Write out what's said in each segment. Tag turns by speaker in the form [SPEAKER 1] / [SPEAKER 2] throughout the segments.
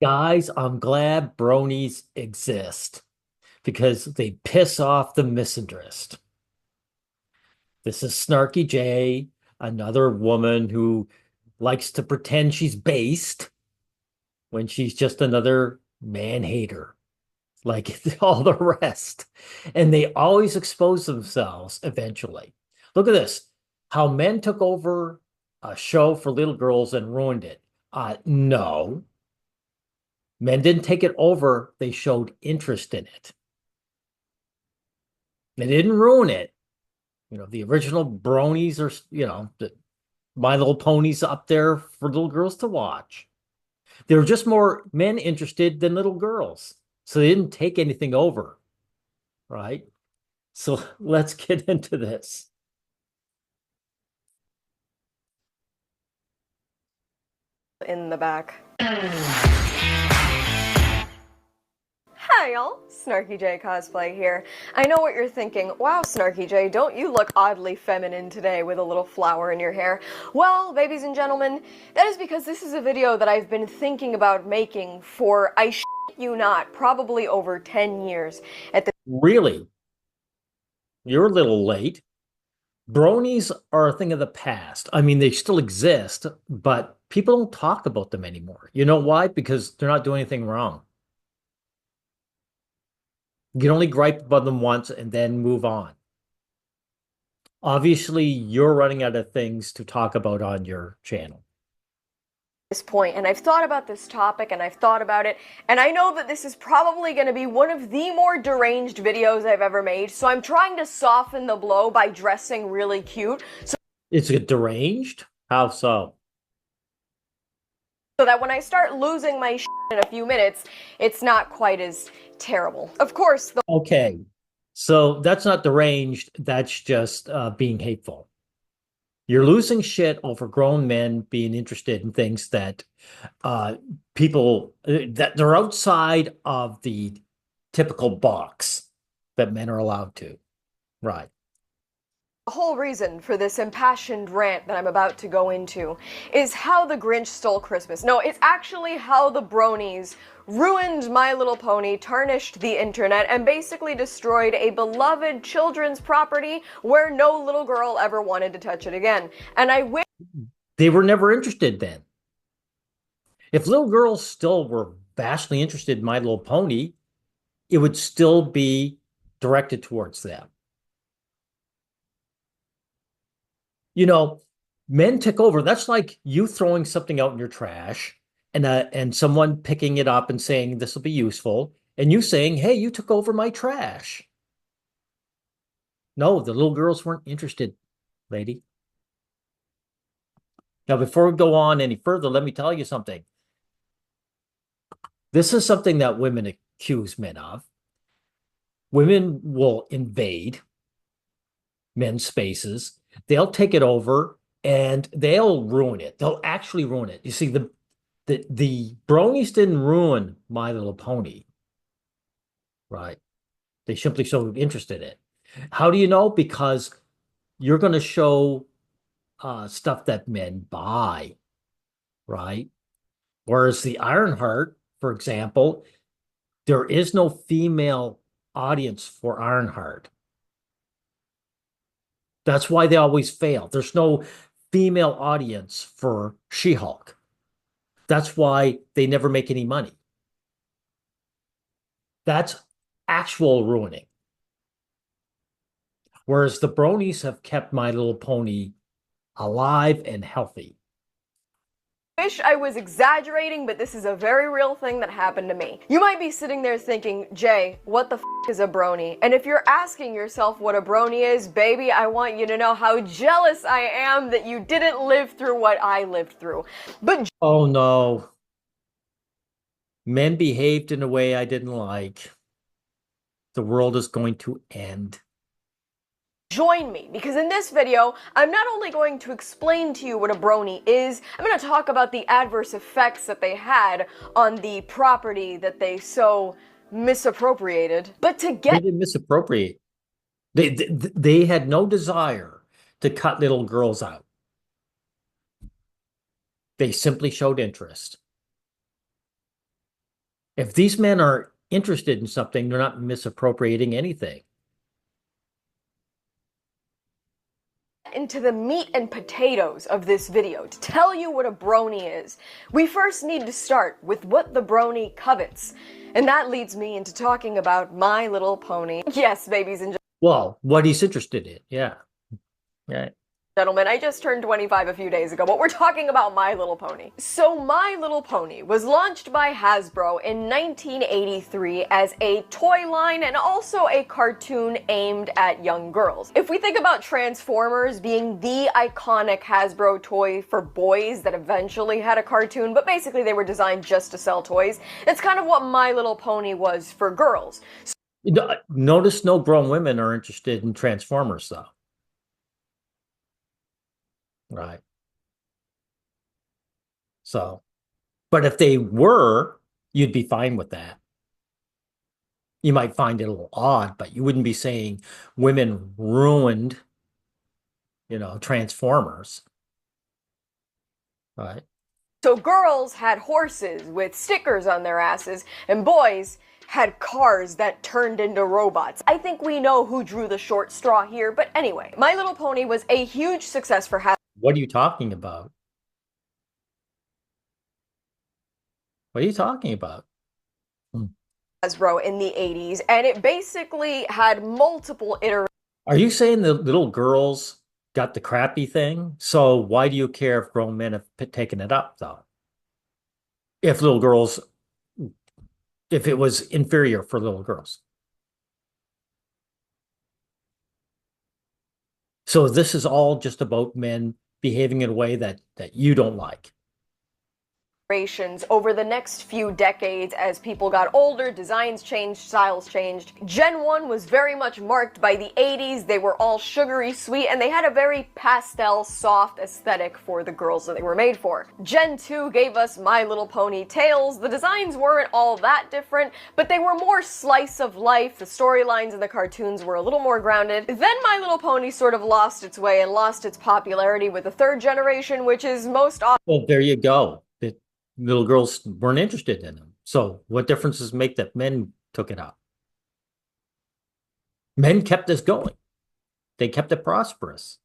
[SPEAKER 1] Guys, I'm glad bronies exist because they piss off the misandrist. This is Snarky Jay, another woman who likes to pretend she's based when she's just another man hater, like all the rest. And they always expose themselves eventually. Look at this, how men took over a show for little girls and ruined it. No, men didn't take it over, they showed interest in it. They didn't ruin it. The original bronies are, the My Little Ponies up there for little girls to watch. They were just more men interested than little girls. So they didn't take anything over, right? So let's get into this.
[SPEAKER 2] In the back. Hi y'all, Snarky Jay cosplay here. I know what you're thinking. Wow, Snarky Jay, don't you look oddly feminine today with a little flower in your hair? Well, ladies and gentlemen, that is because this is a video that I've been thinking about making for, I shit you not, probably over 10 years. At the
[SPEAKER 1] Really, you're a little late. Bronies are a thing of the past. I mean, they still exist, but people don't talk about them anymore. You know why? Because they're not doing anything wrong. You can only gripe about them once and then move on. Obviously, you're running out of things to talk about on your channel.
[SPEAKER 2] this point, and I've thought about this topic and I've thought about it, and I know that this is probably going to be one of the more deranged videos I've ever made, so I'm trying to soften the blow by dressing really cute.
[SPEAKER 1] It's deranged? How so?
[SPEAKER 2] So that when I start losing my shit in a few minutes, it's not quite as terrible. Of course, the
[SPEAKER 1] Okay. So that's not deranged. That's just being hateful. You're losing shit over grown men being interested in things that uh, people that they're outside of the typical box that men are allowed to. Right.
[SPEAKER 2] whole reason for this impassioned rant that I'm about to go into is how the Grinch stole Christmas. No, it's actually how the Bronies ruined My Little Pony, tarnished the internet, and basically destroyed a beloved children's property where no little girl ever wanted to touch it again. And I wish
[SPEAKER 1] They were never interested then. If little girls still were vastly interested in My Little Pony, it would still be directed towards them. You know, men took over. That's like you throwing something out in your trash and someone picking it up and saying this will be useful, and you saying, "Hey, you took over my trash." No, the little girls weren't interested, lady. Now, before we go on any further, let me tell you something. This is something that women accuse men of. Women will invade men's spaces. They'll take it over and they'll ruin it. They'll actually ruin it. You see, the bronies didn't ruin My Little Pony, right? They simply showed interest in it. How do you know? Because you're going to show stuff that men buy, right? Whereas the Ironheart, for example, there is no female audience for Ironheart. That's why they always fail. There's no female audience for She-Hulk. That's why they never make any money. That's actual ruining. Whereas the bronies have kept My Little Pony alive and healthy.
[SPEAKER 2] I was exaggerating, but this is a very real thing that happened to me. You might be sitting there thinking, Jay, what the f is a brony? And if you're asking yourself what a brony is, baby, I want you to know how jealous I am that you didn't live through what I lived through. But
[SPEAKER 1] Oh no. Men behaved in a way I didn't like. The world is going to end.
[SPEAKER 2] join me, because in this video, I'm not only going to explain to you what a brony is, I'm going to talk about the adverse effects that they had on the property that they so misappropriated. But to
[SPEAKER 1] They
[SPEAKER 2] get
[SPEAKER 1] didn't misappropriate. They had no desire to cut little girls out. They simply showed interest. If these men are interested in something, they're not misappropriating anything.
[SPEAKER 2] Into the meat and potatoes of this video. To tell you what a brony is, we first need to start with what the brony covets. And that leads me into talking about My Little Pony. Yes, babies and
[SPEAKER 1] Well, what he's interested in. Yeah. Yeah.
[SPEAKER 2] gentlemen, I just turned 25 a few days ago, but we're talking about My Little Pony. So My Little Pony was launched by Hasbro in 1983 as a toy line and also a cartoon aimed at young girls. If we think about Transformers being the iconic Hasbro toy for boys that eventually had a cartoon, but basically they were designed just to sell toys, it's kind of what My Little Pony was for girls.
[SPEAKER 1] Notice no grown women are interested in Transformers, though. Right. So, but if they were, you'd be fine with that. You might find it a little odd, but you wouldn't be saying women ruined, Transformers. Right.
[SPEAKER 2] So girls had horses with stickers on their asses, and boys had cars that turned into robots. I think we know who drew the short straw here, but anyway, My Little Pony was a huge success for Hasbro.
[SPEAKER 1] What are you talking about? What are you talking about?
[SPEAKER 2] Hasbro in the 80s, and it basically had multiple iterations.
[SPEAKER 1] Are you saying the little girls got the crappy thing? So why do you care if grown men have taken it up, though? If it was inferior for little girls. So this is all just about men behaving in a way that you don't like.
[SPEAKER 2] Over the next few decades as people got older, designs changed, styles changed. Gen 1 was very much marked by the 80s. They were all sugary sweet and they had a very pastel, soft aesthetic for the girls that they were made for. Gen 2 gave us My Little Pony Tales. The designs weren't all that different, but they were more slice of life. The storylines in the cartoons were a little more grounded. Then My Little Pony sort of lost its way and lost its popularity with the third generation, which is most often.
[SPEAKER 1] Well, there you go. Little girls weren't interested in them. So what difference does it make that men took it up? Men kept this going. They kept it prosperous.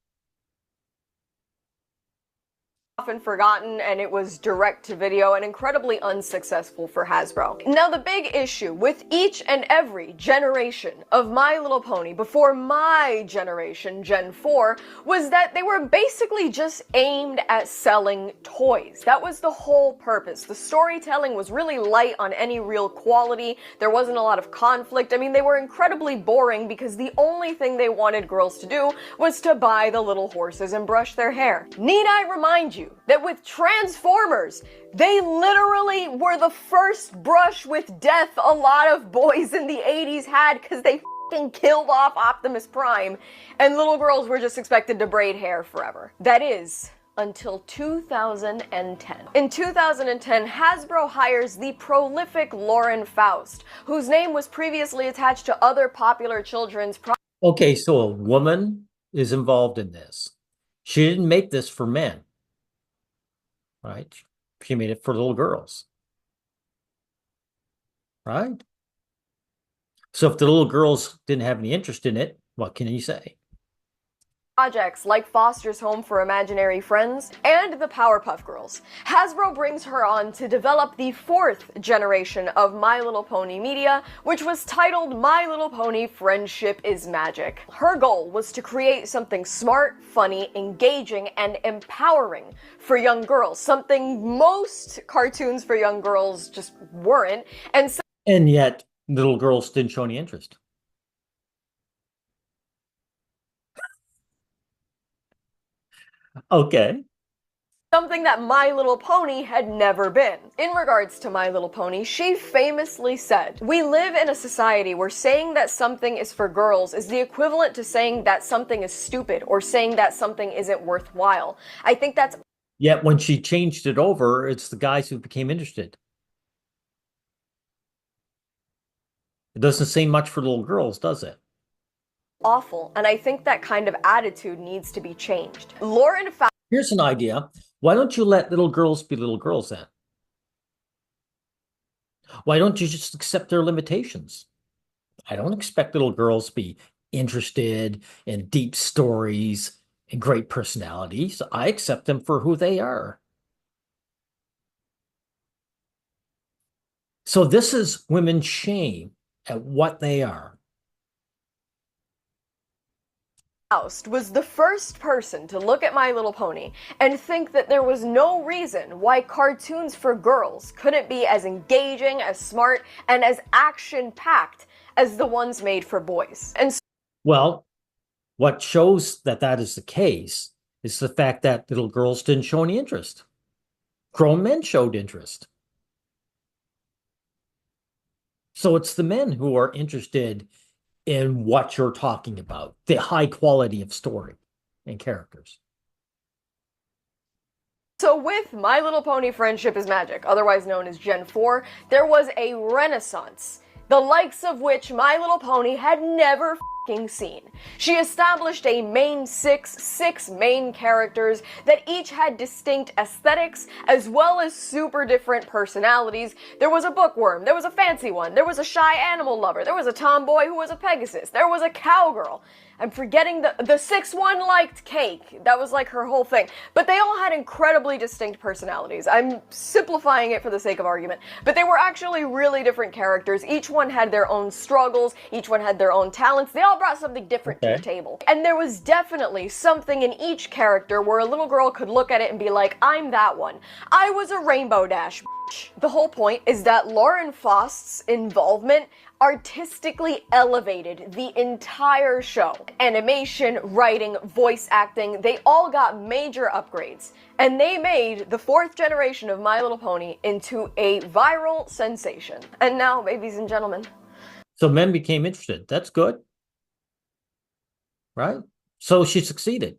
[SPEAKER 2] Often forgotten, and it was direct to video and incredibly unsuccessful for Hasbro. Now the big issue with each and every generation of My Little Pony before my generation, Gen 4, was that they were basically just aimed at selling toys. That was the whole purpose. The storytelling was really light on any real quality. There wasn't a lot of conflict. I mean, they were incredibly boring because the only thing they wanted girls to do was to buy the little horses and brush their hair. Need I remind you that with Transformers, they literally were the first brush with death a lot of boys in the 80s had because they f***ing killed off Optimus Prime, and little girls were just expected to braid hair forever. That is, until 2010. In 2010, Hasbro hires the prolific Lauren Faust, whose name was previously attached to other popular children's
[SPEAKER 1] Okay, so a woman is involved in this. She didn't make this for men. Right? She made it for little girls. Right? So if the little girls didn't have any interest in it, what can you say?
[SPEAKER 2] Projects like Foster's Home for Imaginary Friends and the Powerpuff Girls. Hasbro brings her on to develop the fourth generation of My Little Pony media, which was titled My Little Pony Friendship is Magic. Her goal was to create something smart, funny, engaging, and empowering for young girls, something most cartoons for young girls just weren't,
[SPEAKER 1] and yet little girls didn't show any interest. Okay.
[SPEAKER 2] Something that My Little Pony had never been. In regards to My Little Pony, she famously said, "We live in a society where saying that something is for girls is the equivalent to saying that something is stupid or saying that something isn't worthwhile. I think that's..."
[SPEAKER 1] Yet when she changed it over, it's the guys who became interested. It doesn't say much for little girls, does it?
[SPEAKER 2] Awful, and I think that kind of attitude needs to be changed. Lauren Faust.
[SPEAKER 1] Here's an idea. Why don't you let little girls be little girls then? Why don't you just accept their limitations? I don't expect little girls to be interested in deep stories and great personalities. I accept them for who they are. So this is women's shame at what they are.
[SPEAKER 2] Faust was the first person to look at My Little Pony and think that there was no reason why cartoons for girls couldn't be as engaging, as smart, and as action-packed as the ones made for boys. And
[SPEAKER 1] Well, what shows that that is the case is the fact that little girls didn't show any interest. Grown men showed interest. So it's the men who are interested in what you're talking about, the high quality of story and characters.
[SPEAKER 2] so with My Little Pony Friendship is Magic, otherwise known as Gen 4, there was a renaissance, the likes of which My Little Pony had never seen. She established a main six main characters that each had distinct aesthetics as well as super different personalities. There was a bookworm, there was a fancy one, there was a shy animal lover, there was a tomboy who was a Pegasus, there was a cowgirl. I'm forgetting the sixth one liked cake. That was like her whole thing. But they all had incredibly distinct personalities. I'm simplifying it for the sake of argument. But they were actually really different characters. Each one had their own struggles. Each one had their own talents. They all brought something different to the table. And there was definitely something in each character where a little girl could look at it and be like, I'm that one. I was a Rainbow Dash bitch. The whole point is that Lauren Faust's involvement artistically elevated the entire show. Animation, writing, voice acting, they all got major upgrades. And they made the fourth generation of My Little Pony into a viral sensation. And now, ladies and gentlemen.
[SPEAKER 1] So men became interested. That's good. Right? So she succeeded.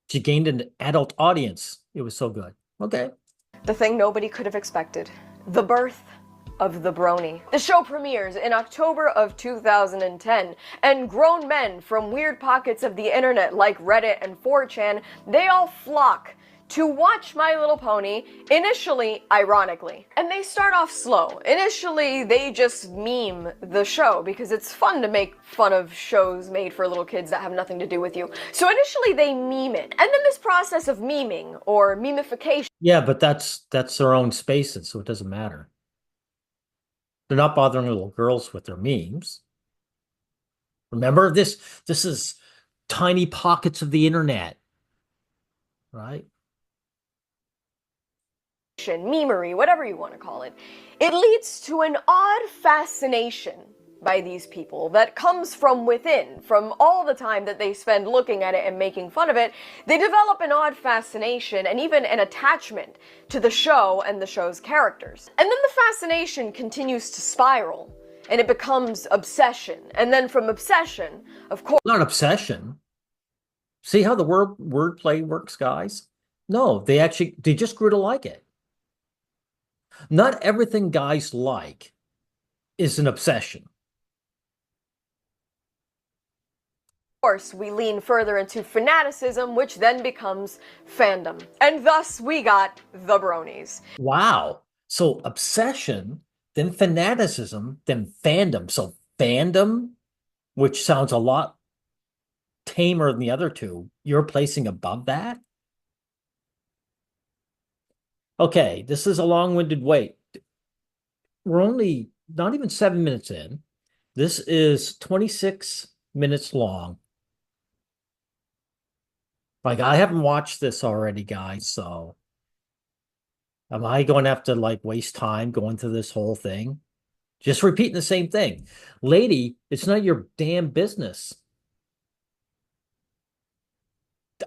[SPEAKER 1] She gained an adult audience. It was so good. Okay.
[SPEAKER 2] The thing nobody could have expected. The birth of the Brony. The show premieres in October of 2010, and grown men from weird pockets of the internet like Reddit and 4chan, they all flock to watch My Little Pony, initially ironically. And they start off slow. Initially, they just meme the show because it's fun to make fun of shows made for little kids that have nothing to do with you. So initially they meme it. And then this process of memeing, or memification.
[SPEAKER 1] Yeah, but that's their own spaces, so it doesn't matter. They're not bothering little girls with their memes. Remember, this is tiny pockets of the internet, right?
[SPEAKER 2] Memery, whatever you want to call it. It leads to an odd fascination by these people that comes from within, from all the time that they spend looking at it and making fun of it. They develop an odd fascination and even an attachment to the show and the show's characters. And then the fascination continues to spiral, and it becomes obsession. And then from obsession, of course...
[SPEAKER 1] Not obsession. See how the wordplay works, guys? No, they just grew to like it. Not everything guys like is an obsession.
[SPEAKER 2] Of course, we lean further into fanaticism, which then becomes fandom. And thus we got the Bronies.
[SPEAKER 1] Wow. So obsession, then fanaticism, then fandom. So fandom, which sounds a lot tamer than the other two, you're placing above that? Okay, this is a long-winded wait. We're only not even 7 minutes in. This is 26 minutes long. Like, I haven't watched this already, guys, so am I going to have to like waste time going through this whole thing? Just repeating the same thing. Lady, it's not your damn business.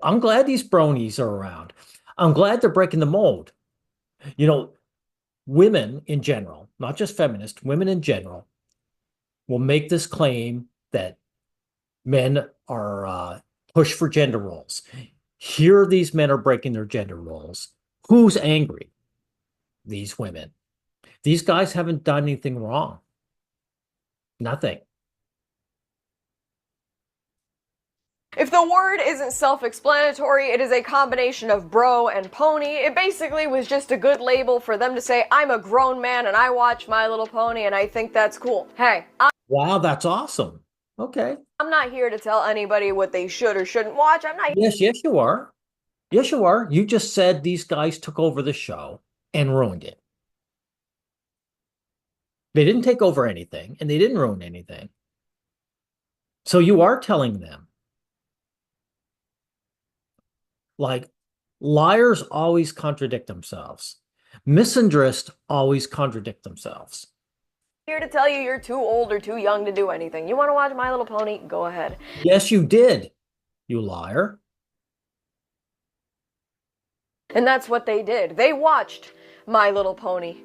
[SPEAKER 1] I'm glad these bronies are around. I'm glad they're breaking the mold. You know, women in general, not just feminists, women in general will make this claim that men are pushed for gender roles. Here, these men are breaking their gender roles. Who's angry? These women. These guys haven't done anything wrong. Nothing.
[SPEAKER 2] If the word isn't self-explanatory, it is a combination of bro and pony. It basically was just a good label for them to say, I'm a grown man and I watch My Little Pony and I think that's cool. Hey,
[SPEAKER 1] Wow, that's awesome. Okay.
[SPEAKER 2] I'm not here to tell anybody what they should or shouldn't watch. I'm not.
[SPEAKER 1] Yes, yes, you are. Yes, you are. You just said these guys took over the show and ruined it. They didn't take over anything and they didn't ruin anything. So you are telling them, like, liars always contradict themselves. Misandrists always contradict themselves.
[SPEAKER 2] Here to tell you you're too old or too young to do anything. You want to watch My Little Pony? Go ahead.
[SPEAKER 1] Yes, you did, you liar.
[SPEAKER 2] And that's what they did. They watched My Little Pony.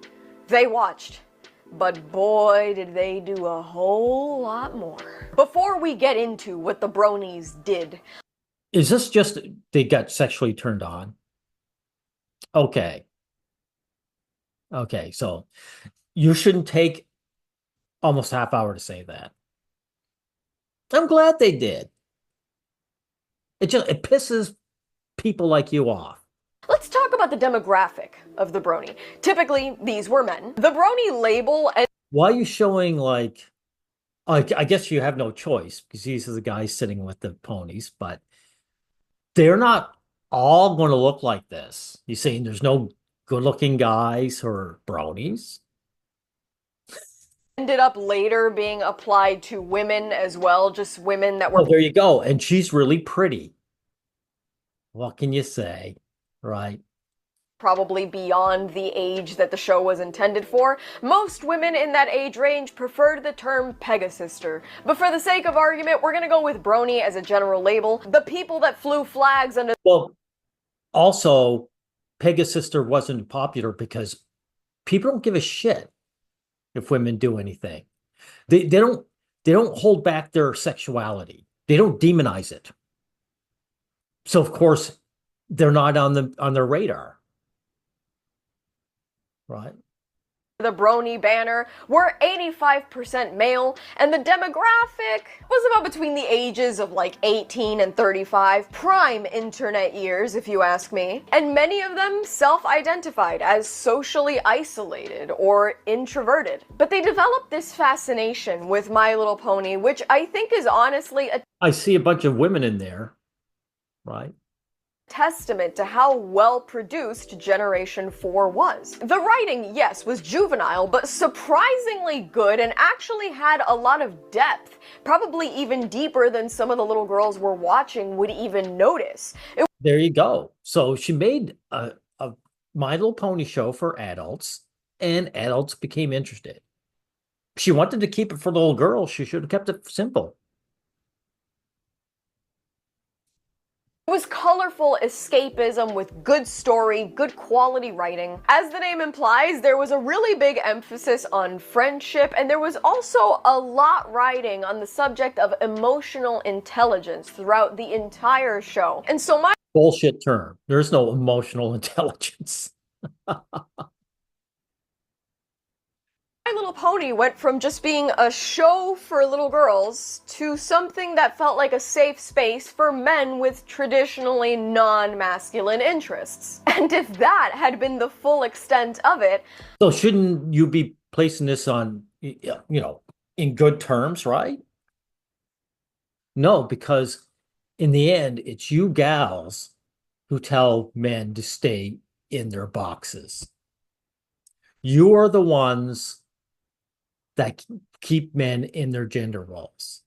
[SPEAKER 2] They watched. But boy, did they do a whole lot more. Before we get into what the Bronies did.
[SPEAKER 1] Is this just they got sexually turned on? Okay. Okay, so you shouldn't take almost half hour to say that. I'm glad they did. It pisses people like you off.
[SPEAKER 2] Let's talk about the demographic of the Brony. Typically, these were men. The Brony label and
[SPEAKER 1] Why are you showing like I guess you have no choice because these are the guys sitting with the ponies, but they're not all going to look like this. You saying there's no good-looking guys who are bronies?
[SPEAKER 2] ended up later being applied to women as well, just women that were
[SPEAKER 1] Oh, there you go. And she's really pretty. What can you say? Right.
[SPEAKER 2] probably beyond the age that the show was intended for. Most women in that age range preferred the term Pegasister. But for the sake of argument, we're gonna go with Brony as a general label. The people that flew flags under.
[SPEAKER 1] Well, also, Pegasister wasn't popular because people don't give a shit if women do anything. They don't hold back their sexuality. They don't demonize it. So of course, they're not on their radar. Right.
[SPEAKER 2] The Brony banner were 85% male, and the demographic was about between the ages of like 18 and 35, prime internet years, if you ask me. And many of them self-identified as socially isolated or introverted. But they developed this fascination with My Little Pony, which I think is honestly a
[SPEAKER 1] I see a bunch of women in there, right?
[SPEAKER 2] testament to how well produced Generation 4 was. The writing, yes, was juvenile, but surprisingly good and actually had a lot of depth, probably even deeper than some of the little girls we're watching would even notice.
[SPEAKER 1] There you go. So she made a My Little Pony show for adults, and adults became interested. She wanted to keep it for little girls. She should have kept it simple.
[SPEAKER 2] It was colorful escapism with good story, good quality writing. As the name implies, there was a really big emphasis on friendship, and there was also a lot writing on the subject of emotional intelligence throughout the entire show. And so my
[SPEAKER 1] Bullshit term. There's no emotional intelligence.
[SPEAKER 2] My Little Pony went from just being a show for little girls to something that felt like a safe space for men with traditionally non-masculine interests. And if that had been the full extent of it,
[SPEAKER 1] So shouldn't you be placing this on, in good terms, right? No, because in the end, it's you gals who tell men to stay in their boxes. You are the ones that keep men in their gender roles.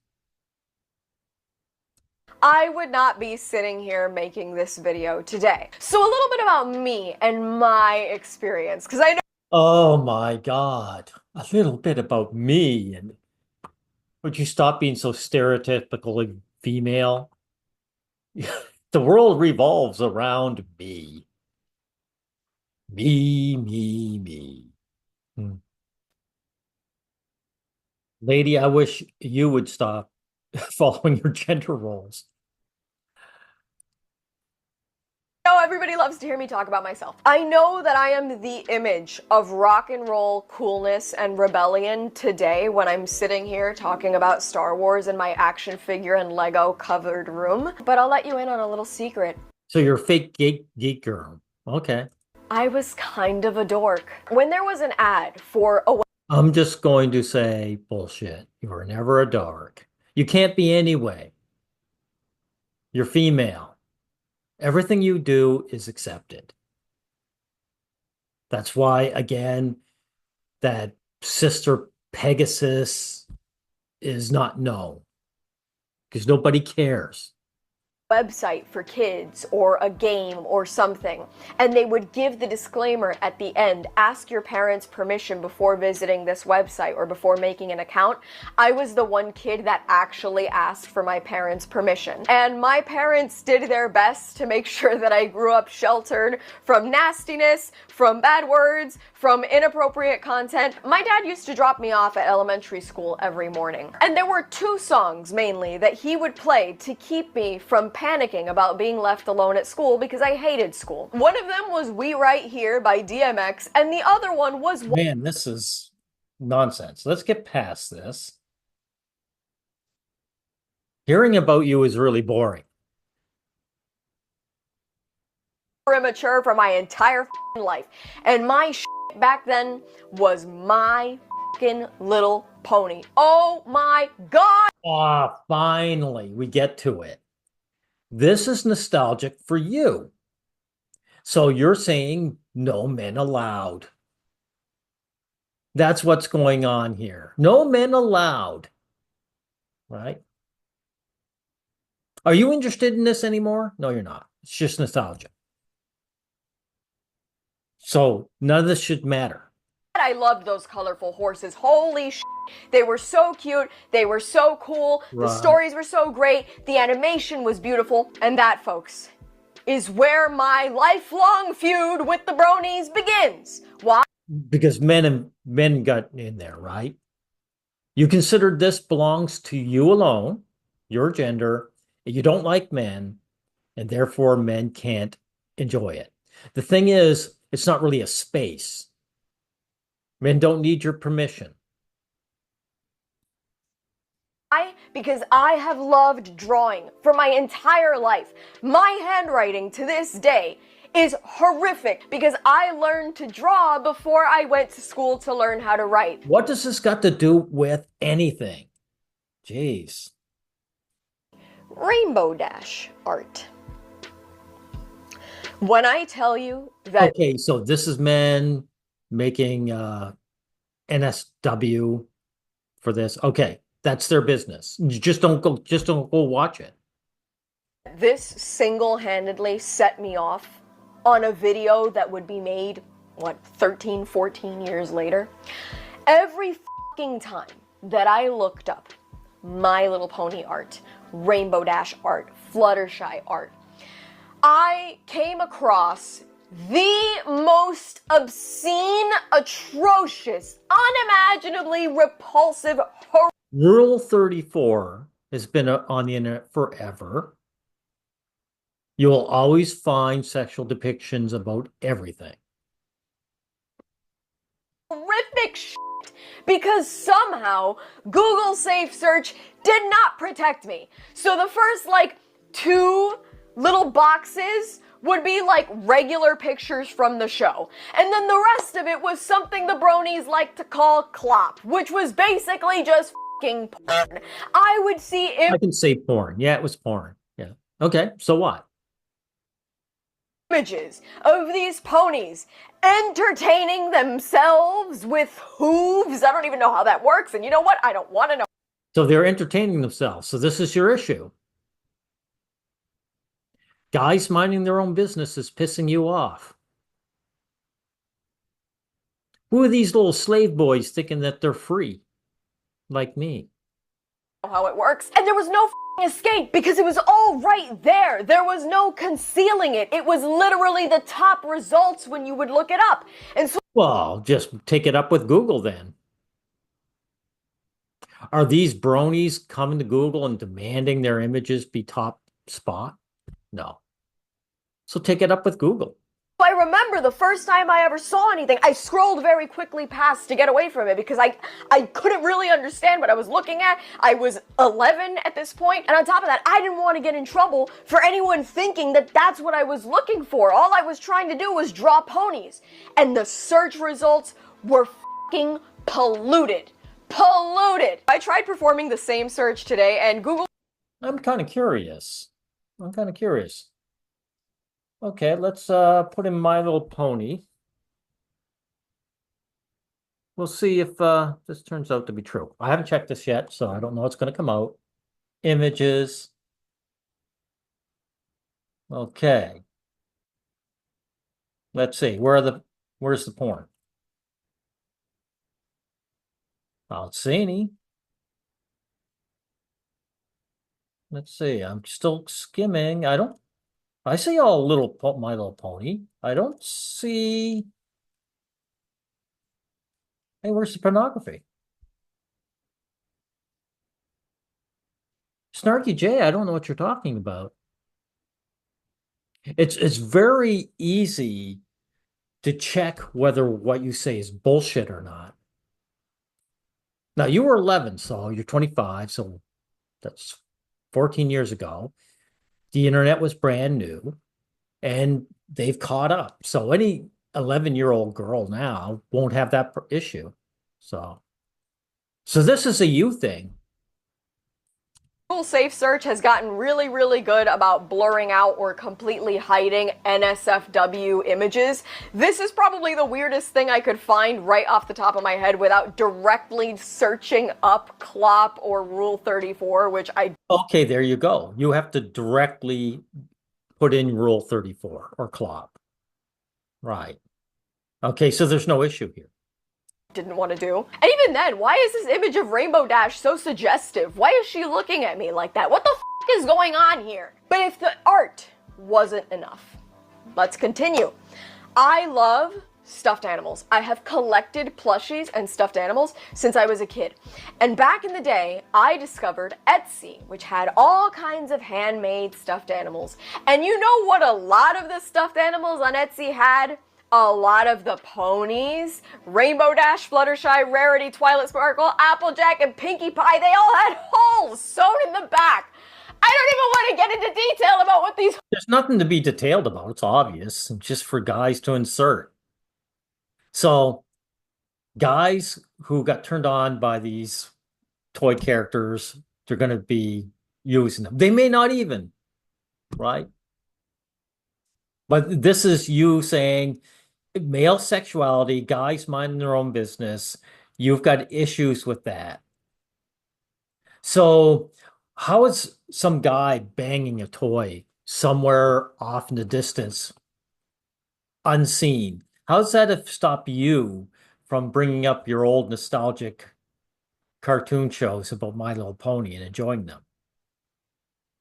[SPEAKER 2] I would not be sitting here making this video today. So a little bit about me and my experience, because I know
[SPEAKER 1] Oh my God. A little bit about me. And would you stop being so stereotypically female? The world revolves around me. Me. Hmm. Lady, I wish you would stop following your gender roles.
[SPEAKER 2] everybody Everybody loves to hear me talk about myself. I know that I am the image of rock and roll coolness and rebellion today when I'm sitting here talking about Star Wars in my action figure and Lego covered room, but I'll let you in on a little secret.
[SPEAKER 1] So you're a fake geek girl. Okay.
[SPEAKER 2] I was kind of a dork. When there was an ad for a
[SPEAKER 1] I'm just going to say bullshit. You were never a dork. You can't be anyway. You're female. Everything you do is accepted. That's why, again, that Sister Pegasus is not known because nobody cares.
[SPEAKER 2] website for kids or a game or something, and they would give the disclaimer at the end, ask your parents' permission before visiting this website or before making an account. I was the one kid that actually asked for my parents' permission, and my parents did their best to make sure that I grew up sheltered from nastiness, from bad words, from inappropriate content. My dad used to drop me off at elementary school every morning, and there were two songs mainly that he would play to keep me from panicking about being left alone at school because I hated school. One of them was We Right Here by DMX, and the other one was...
[SPEAKER 1] Man, this is nonsense. Let's get past this. Hearing about you is really boring.
[SPEAKER 2] Immature for my entire life. And my back then was My Little Pony. Oh my God!
[SPEAKER 1] Ah, finally, we get to it. This is nostalgic for you. So you're saying no men allowed. That's what's going on here. No men allowed. Right? Are you interested in this anymore? No, you're not. It's just nostalgia. So none of this should matter.
[SPEAKER 2] I loved those colorful horses. Holy shit. They were so cute. They were so cool.
[SPEAKER 1] Right.
[SPEAKER 2] The stories were so great. The animation was beautiful. And that, folks, is where my lifelong feud with the Bronies begins. Why?
[SPEAKER 1] Because men got in there, right? You consider this belongs to you alone, your gender. You don't like men, and therefore men can't enjoy it. The thing is, it's not really a space. Men don't need your permission.
[SPEAKER 2] Why? Because I have loved drawing for my entire life. My handwriting to this day is horrific because I learned to draw before I went to school to learn how to write.
[SPEAKER 1] What does this got to do with anything? Jeez.
[SPEAKER 2] Rainbow Dash art. When I tell you that...
[SPEAKER 1] Okay, so this is men making NSW for this. Okay, that's their business. You just don't go watch it.
[SPEAKER 2] This single-handedly set me off on a video that would be made, what, 13, 14 years later. Every fucking time that I looked up My Little Pony art, Rainbow Dash art, Fluttershy art, I came across the most obscene, atrocious, unimaginably repulsive,
[SPEAKER 1] Rule 34 has been on the internet forever. You will always find sexual depictions about everything.
[SPEAKER 2] horrific shit because somehow Google Safe Search did not protect me. So the first, like, two little boxes would be like regular pictures from the show. And then the rest of it was something the Bronies like to call clop, which was basically just fucking porn. I would see
[SPEAKER 1] I can say porn. Yeah, it was porn. Yeah. Okay, so what?
[SPEAKER 2] images of these ponies entertaining themselves with hooves. I don't even know how that works. And you know what? I don't want to know.
[SPEAKER 1] So they're entertaining themselves. So this is your issue. Guys minding their own business is pissing you off. Who are these little slave boys thinking that they're free? Like me.
[SPEAKER 2] How it works. And there was no escape because it was all right there. There was no concealing it. It was literally the top results when you would look it up. And so,
[SPEAKER 1] Well, just take it up with Google then. Are these bronies coming to Google and demanding their images be top spot? No. So take it up with Google.
[SPEAKER 2] I remember the first time I ever saw anything, I scrolled very quickly past to get away from it because I couldn't really understand what I was looking at. I was 11 at this point, and on top of that, I didn't want to get in trouble for anyone thinking that that's what I was looking for. All I was trying to do was draw ponies, and the search results were fucking polluted. Polluted! I tried performing the same search today, and Google...
[SPEAKER 1] I'm kind of curious. I'm kind of curious. Okay, let's put in My Little Pony. We'll see if this turns out to be true. I haven't checked this yet, so I don't know what's going to come out. Images. Okay. Let's see. Where's the porn? I don't see any. Let's see. I'm still skimming. I see all My Little Pony. I don't see. Hey, where's the pornography? Snarky Jay, I don't know what you're talking about. It's very easy to check whether what you say is bullshit or not. Now, you were 11, so you're 25, so that's 14 years ago. The internet was brand new, and they've caught up. So any 11-year-old girl now won't have that issue. So this is a you thing.
[SPEAKER 2] Google Safe Search has gotten really, really good about blurring out or completely hiding NSFW images. This is probably the weirdest thing I could find right off the top of my head without directly searching up CLOP or Rule 34, which I...
[SPEAKER 1] Okay, there you go. You have to directly put in Rule 34 or CLOP. Right. Okay, so there's no issue here.
[SPEAKER 2] Didn't want to do. And even then, why is this image of Rainbow Dash so suggestive? Why is she looking at me like that? What the f is going on here? But if the art wasn't enough, let's continue. I love stuffed animals. I have collected plushies and stuffed animals since I was a kid. And back in the day, I discovered Etsy, which had all kinds of handmade stuffed animals. And you know what a lot of the stuffed animals on Etsy had? A lot of the ponies, Rainbow Dash, Fluttershy, Rarity, Twilight Sparkle, Applejack, and Pinkie Pie, they all had holes sewn in the back. I don't even want to get into detail about what these...
[SPEAKER 1] There's nothing to be detailed about. It's obvious. It's just for guys to insert. So guys who got turned on by these toy characters, they're going to be using them. They may not even, right? But this is you saying male sexuality, guys minding their own business. You've got issues with that. So how is some guy banging a toy somewhere off in the distance, unseen? How does that stop you from bringing up your old nostalgic cartoon shows about My Little Pony and enjoying them?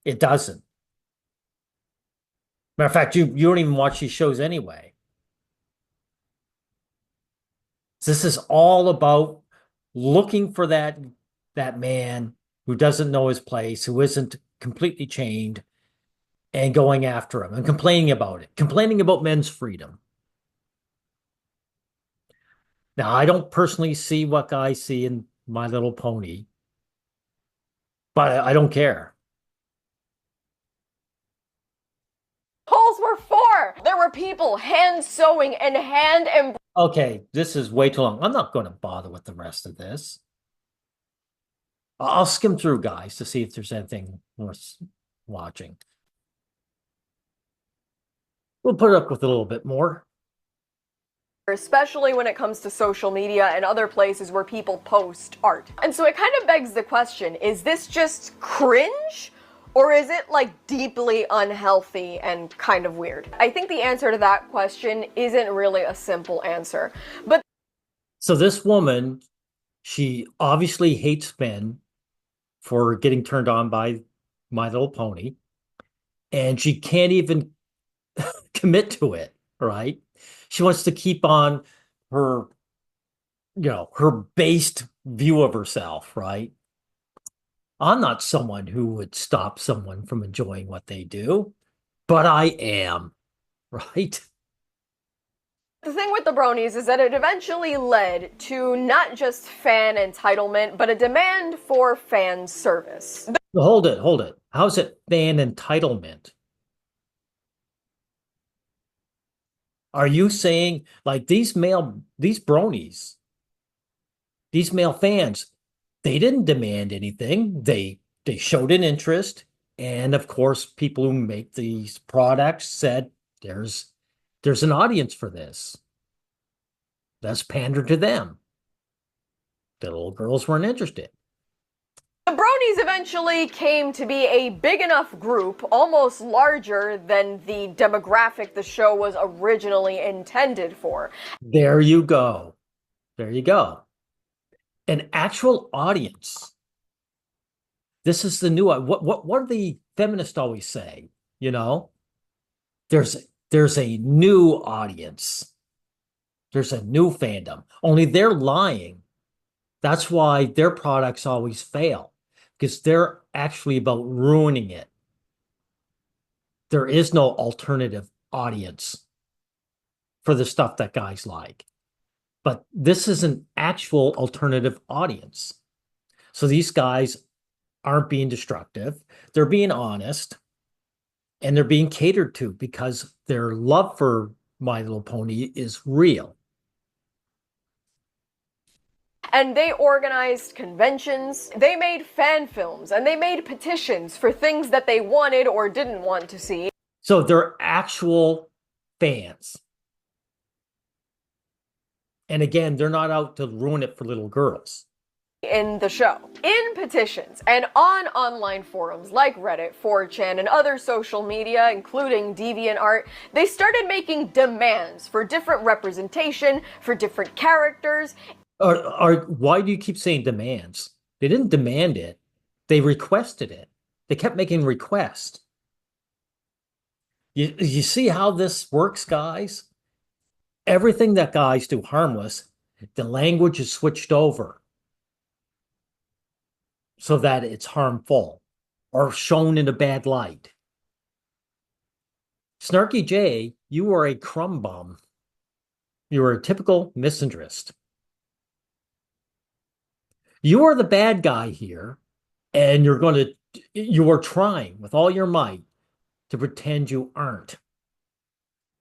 [SPEAKER 1] It doesn't. Matter of fact, you don't even watch these shows anyway. This is all about looking for that man who doesn't know his place, who isn't completely chained, and going after him and complaining about it, complaining about men's freedom. Now, I don't personally see what guys see in My Little Pony, but I don't care.
[SPEAKER 2] holes were for. There were people hand sewing and hand embroidering.
[SPEAKER 1] Okay, this is way too long. I'm not going to bother with the rest of this. I'll skim through, guys, to see if there's anything worth watching. We'll put up with a little bit more.
[SPEAKER 2] Especially when it comes to social media and other places where people post art. And so it kind of begs the question, is this just cringe? Or is it like deeply unhealthy and kind of weird? I think the answer to that question isn't really a simple answer. But
[SPEAKER 1] so this woman, she obviously hates men for getting turned on by My Little Pony, and she can't even commit to it, right? She wants to keep on her, her based view of herself, right? I'm not someone who would stop someone from enjoying what they do, but I am. right?
[SPEAKER 2] The thing with the Bronies is that it eventually led to not just fan entitlement, but a demand for fan service.
[SPEAKER 1] Hold it, hold it. How's it fan entitlement? Are you saying like these bronies, these male fans, they didn't demand anything. They showed an interest, and of course, people who make these products said there's there's an audience for this. Let's pander to them. The little girls weren't interested.
[SPEAKER 2] The Bronies eventually came to be a big enough group, almost larger than the demographic the show was originally intended for.
[SPEAKER 1] There you go. There you go. An actual audience. This is the new what do the feminists always say? You know, there's a new audience. There's a new fandom. Only they're lying. That's why their products always fail, because they're actually about ruining it. There is no alternative audience for the stuff that guys like. But this is an actual alternative audience. So these guys aren't being destructive. They're being honest, and they're being catered to because their love for My Little Pony is real.
[SPEAKER 2] And they organized conventions, they made fan films, and they made petitions for things that they wanted or didn't want to see.
[SPEAKER 1] So they're actual fans. And again, they're not out to ruin it for little girls.
[SPEAKER 2] In the show, in petitions, and on online forums like Reddit, 4chan, and other social media, including DeviantArt, they started making demands for different representation, for different characters.
[SPEAKER 1] Why do you keep saying demands? They didn't demand it. They requested it. They kept making requests. You see how this works, guys? Everything that guys do harmless, the language is switched over so that it's harmful or shown in a bad light. Snarky Jay, you are a crumb bum. You are a typical misandrist. You are the bad guy here, and you are trying with all your might to pretend you aren't.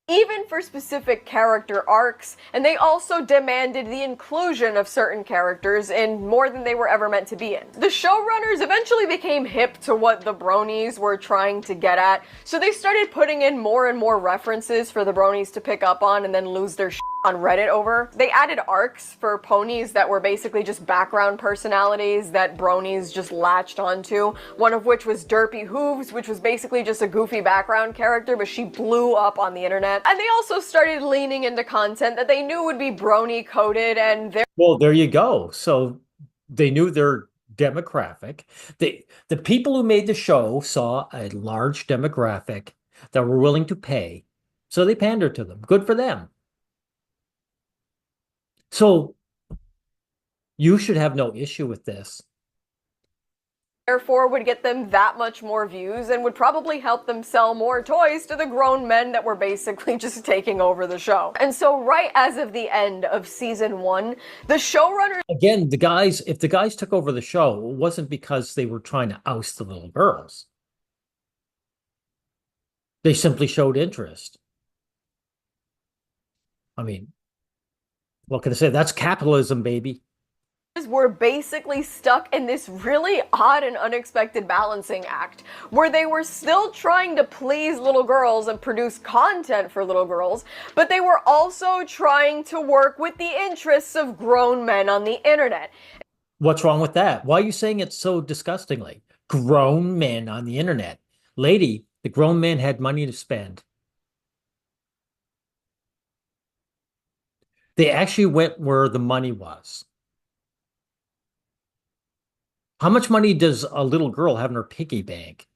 [SPEAKER 2] Even for specific character arcs, and they also demanded the inclusion of certain characters in more than they were ever meant to be in. The showrunners eventually became hip to what the Bronies were trying to get at, so they started putting in more and more references for the Bronies to pick up on and then lose their shit on Reddit over. They added arcs for ponies that were basically just background personalities that Bronies just latched onto, one of which was Derpy Hooves, which was basically just a goofy background character, but she blew up on the internet. And they also started leaning into content that they knew would be brony coded, and
[SPEAKER 1] well, there you go. So they knew their demographic. The people who made the show saw a large demographic that were willing to pay, so they pandered to them. Good for them. So you should have no issue with this.
[SPEAKER 2] therefore would get them that much more views and would probably help them sell more toys to the grown men that were basically just taking over the show. And so right as of the end of season 1, the showrunners...
[SPEAKER 1] Again, if the guys took over the show, it wasn't because they were trying to oust the little girls. They simply showed interest. I mean, what can I say? That's capitalism, baby.
[SPEAKER 2] Were basically stuck in this really odd and unexpected balancing act where they were still trying to please little girls and produce content for little girls, but they were also trying to work with the interests of grown men on the internet.
[SPEAKER 1] What's wrong with that? Why are you saying it so disgustingly? Grown men on the internet. Lady, the grown men had money to spend. They actually went where the money was. How much money does a little girl have in her piggy bank?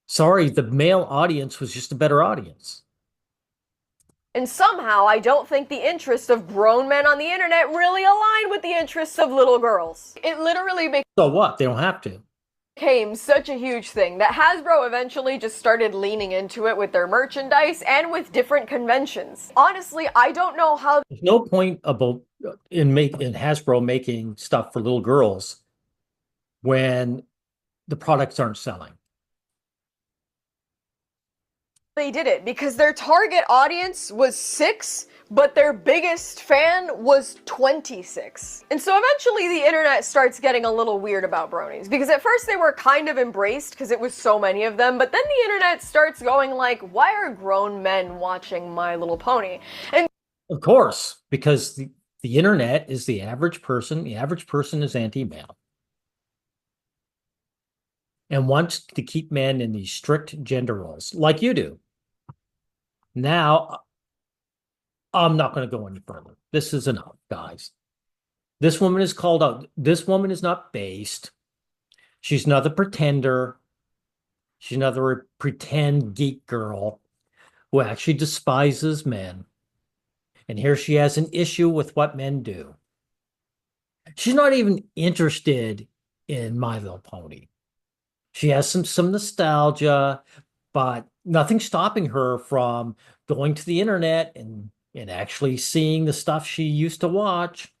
[SPEAKER 1] Sorry, the male audience was just a better audience.
[SPEAKER 2] And somehow, I don't think the interests of grown men on the internet really align with the interests of little girls. It literally makes
[SPEAKER 1] So what? They don't have to.
[SPEAKER 2] became such a huge thing that Hasbro eventually just started leaning into it with their merchandise and with different conventions. Honestly, I don't know how.
[SPEAKER 1] There's no point about in Hasbro making stuff for little girls when the products aren't selling.
[SPEAKER 2] They did it because their target audience was 6, but their biggest fan was 26. And so eventually the internet starts getting a little weird about bronies, because at first they were kind of embraced because it was so many of them, but then the internet starts going like, why are grown men watching My Little Pony? And
[SPEAKER 1] Of course, because the internet is the average person. The average person is anti-male and wants to keep men in these strict gender roles, like you do. Now, I'm not going to go any further. This is enough, guys. This woman is called out. This woman is not based. She's not a pretender. She's another pretend geek girl who actually despises men. And here she has an issue with what men do. She's not even interested in My Little Pony. She has some nostalgia, but nothing stopping her from going to the internet and actually seeing the stuff she used to watch.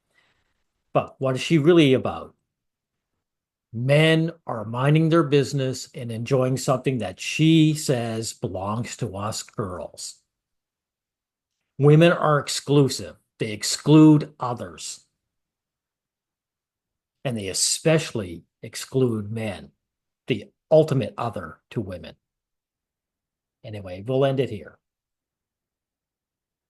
[SPEAKER 1] But what is she really about? Men are minding their business and enjoying something that she says belongs to us girls. Women are exclusive. They exclude others. And they especially exclude men, the ultimate other to women. Anyway, we'll end it here.